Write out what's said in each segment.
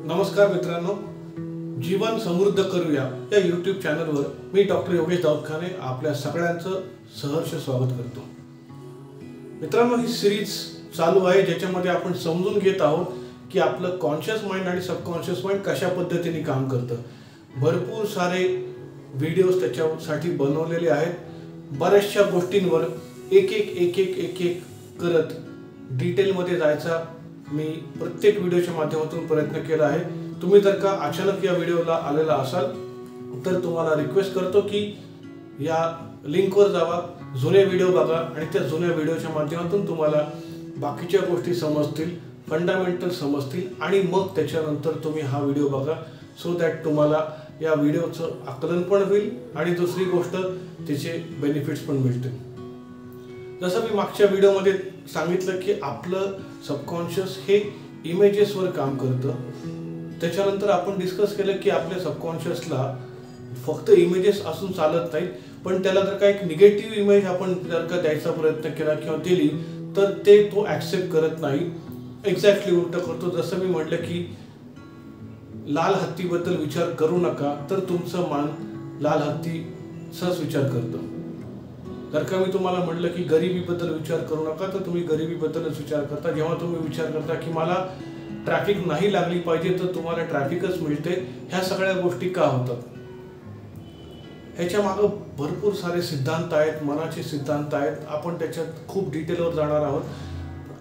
नमस्कार मित्रांनो, जीवन समृद्ध करूया या यूट्यूब चॅनलवर मी डॉक्टर योगेश दाऊदखाने आपल्या सगळ्यांचं सहर्ष स्वागत करतो। मित्रांनो, ही सिरीज चालू आहे ज्याच्यामध्ये आपण समजून घेत आहोत की आपलं कॉन्शियस माइंड आणि सबकॉन्शियस माइंड कशा पद्धतीने काम करतं। भरपूर सारे व्हिडिओज त्याच्यासाठी बनवलेले आहेत। बऱ्याचशा गोष्टींवर एक एक करत डिटेलमध्ये जायचा मी प्रत्येक व्हिडिओच्या माध्यमातून प्रयत्न केला आहे। तुम्ही जर का अचानक या व्हिडिओला आलेला असाल तर तुम्हाला रिक्वेस्ट करतो की या लिंकवर जावा, जुने व्हिडिओ बघा आणि त्या जुन्या व्हिडिओच्या माध्यमातून तुम्हाला बाकीच्या गोष्टी समजतील, फंडामेंटल समजतील आणि मग त्याच्यानंतर तुम्ही हा व्हिडिओ बघा, सो दॅट तुम्हाला या व्हिडिओचं आकलन पण होईल आणि दुसरी गोष्ट त्याचे बेनिफिट्स पण मिळतील। जसं मी मागच्या व्हिडिओमध्ये सांगितलं की आपलं सबकॉन्शियस हे इमेजेसवर काम करतं। त्याच्यानंतर आपण डिस्कस केलं की आपल्या सबकॉन्शियसला फक्त इमेजेस असून चालत नाहीत, पण त्याला जर का एक निगेटिव्ह इमेज आपण जर का द्यायचा प्रयत्न केला किंवा दिली तर ते तो ॲक्सेप्ट करत नाही, एक्झॅक्टली उलट करतो। जसं मी म्हटलं की लाल हत्तीबद्दल विचार करू नका तर तुमचं मन लाल हत्तीचाच विचार करतं। जर का मी तुम्हाला म्हटलं की गरिबीबद्दल विचार करू नका तर तुम्ही गरिबीबद्दलच विचार करता। जेव्हा तुम्ही विचार करता की मला ट्रॅफिक नाही लागली पाहिजे तर तुम्हाला ट्रॅफिकच मिळते। ह्या सगळ्या गोष्टी का होतात? ह्याच्या मागे भरपूर सारे सिद्धांत आहेत, मनाचे सिद्धांत आहेत। आपण त्याच्यात खूप डिटेलवर जाणार आहोत।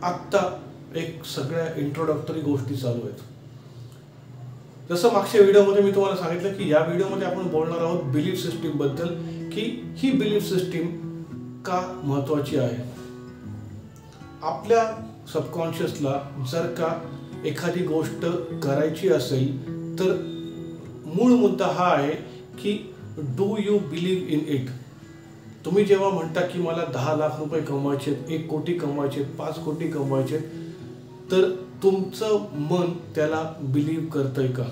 आत्ता एक सगळ्या इंट्रोडक्टरी गोष्टी चालू आहेत। जसं मागच्या व्हिडिओमध्ये मी तुम्हाला सांगितलं की या व्हिडिओमध्ये आपण बोलणार आहोत बिलीफ सिस्टीम बद्दल, की ही बिलीफ सिस्टीम का महत्त्वाची आहे। आपल्या सबकॉन्शियसला जर का एखादी गोष्ट करायची असेल तर मूळ मुद्दा हा आहे की do you believe in it. तुम्ही जेव्हा म्हणता की मला 10 लाख रुपये कमवायचे, 1 कोटी कमवायचे, 5 कोटी कमवायचे, तर तुमचं मन त्याला बिलीव्ह करतंय का?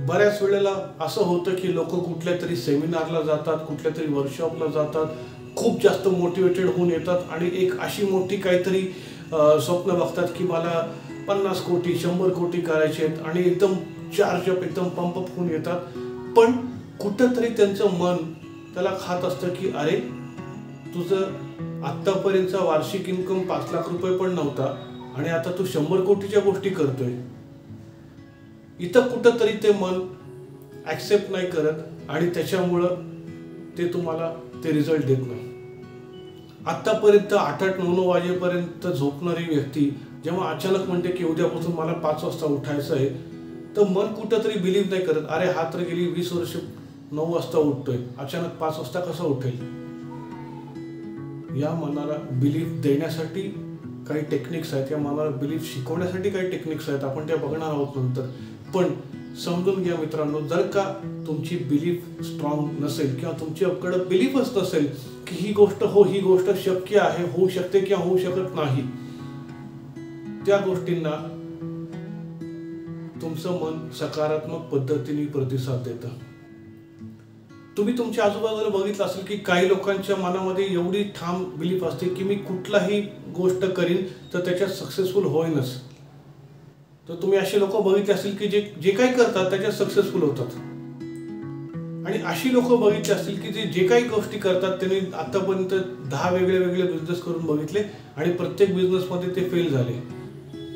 बऱ्याच वेळेला असं होतं की लोक कुठल्या तरी सेमिनारला जातात, कुठल्या तरी वर्कशॉपला जातात, खूप जास्त मोटिवेटेड होऊन येतात आणि एक अशी मोठी काहीतरी स्वप्न बघतात की मला 50 कोटी 100 कोटी करायचे आहेत आणि एकदम चार्ज अप, एकदम पंप अप होऊन येतात। पण कुठंतरी त्यांचं मन त्याला खात असतं की अरे, तुझं आत्तापर्यंतचा वार्षिक इन्कम 5 लाख रुपये पण नव्हता आणि आता तू 100 कोटीच्या गोष्टी करतोय। इथं कुठंतरी ते मन ॲक्सेप्ट नाही करत आणि त्याच्यामुळं ते तुम्हाला ते रिझल्ट देत नाही। आत्तापर्यंत 8-9 वाजेपर्यंत झोपणारी व्यक्ती जेव्हा अचानक म्हणते की उद्यापासून मला 5 वाजता उठायचं आहे, तर मन कुठंतरी बिलीव्ह नाही करत। अरे, हा तर गेली 20 वर्ष 9 वाजता उठतोय, अचानक 5 वाजता कसं उठेल? या मनाला बिलीव्ह देण्यासाठी काही टेक्निक्स आहेत, या मनाला बिलीव्ह शिकवण्यासाठी काही टेक्निक्स आहेत, आपण त्या बघणार आहोत नंतर। पण समजून घ्या मित्रांनो, जर का तुमची बिलीफ स्ट्रॉंग नसेल किंवा तुमच्याकडे बिलीफच नसेल की ही गोष्ट शक्य आहे, होऊ शकते किंवा होऊ शकत नाही, त्या गोष्टींना तुमचं मन सकारात्मक पद्धतीने प्रतिसाद देतं। तुम्ही तुमच्या आजूबाजूला बघितलं असेल की काही लोकांच्या मनामध्ये एवढी ठाम बिलीफ असते की मी कुठलाही गोष्ट करीन तर त्याच्यात सक्सेसफुल होईनच। तर तुम्ही असे लोक बघितले असतील की जे काही करतात त्याच्यात सक्सेसफुल होतात, आणि अशी लोक बघितली असतील की जे काही गोष्टी करतात त्यांनी आतापर्यंत 10 वेगळे बिझनेस करून बघितले आणि प्रत्येक बिझनेसमध्ये ते फेल झाले।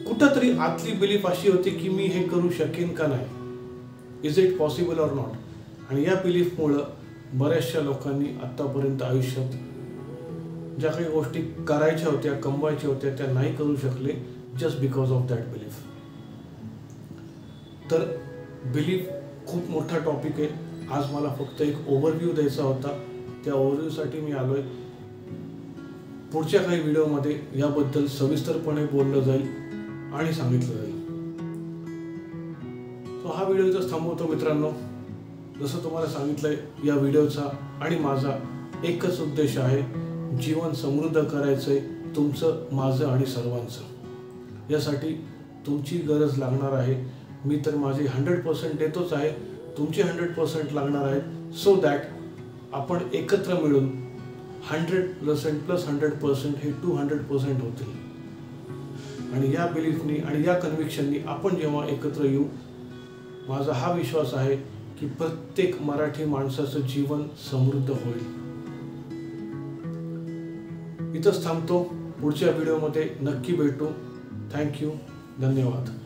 कुठंतरी आतली बिलीफ अशी होती की मी हे करू शकेन का नाही, is it possible or not. आणि या बिलीफमुळं बऱ्याचशा लोकांनी आतापर्यंत आयुष्यात ज्या काही गोष्टी करायच्या होत्या, कमवायच्या होत्या, त्या नाही करू शकले, just because of that belief. तर बिलीफ खूप मोठा टॉपिक आहे। आज मला फक्त एक ओव्हरव्ह्यू द्यायचा होता, त्या ओव्हरव्ह्यूसाठी मी आलोय। पुढच्या काही व्हिडिओमध्ये याबद्दल सविस्तरपणे बोललं जाईल आणि सांगितलं जाईल। तो हा व्हिडिओ इथंच थांबवतो मित्रांनो। जसं तुम्हाला सांगितलंय, या व्हिडिओचा आणि माझा एकच उद्देश आहे, जीवन समृद्ध करायचंय तुमचं, माझं आणि सर्वांचं। यासाठी तुमची गरज लागणार आहे। मी तर माझे 100% देतोच आहे, तुमचे 100% लागणार आहेत, सो दॅट आपण एकत्र मिळून 100% + 100% हे 200% होतील। आणि या बिलीफनी आणि या कन्व्हिक्शननी आपण जेव्हा एकत्र येऊ, माझा हा विश्वास आहे की प्रत्येक मराठी माणसाचं जीवन समृद्ध होईल. इथंच थांबतो. पुढच्या व्हिडिओमध्ये नक्की भेटू. थँक्यू. धन्यवाद.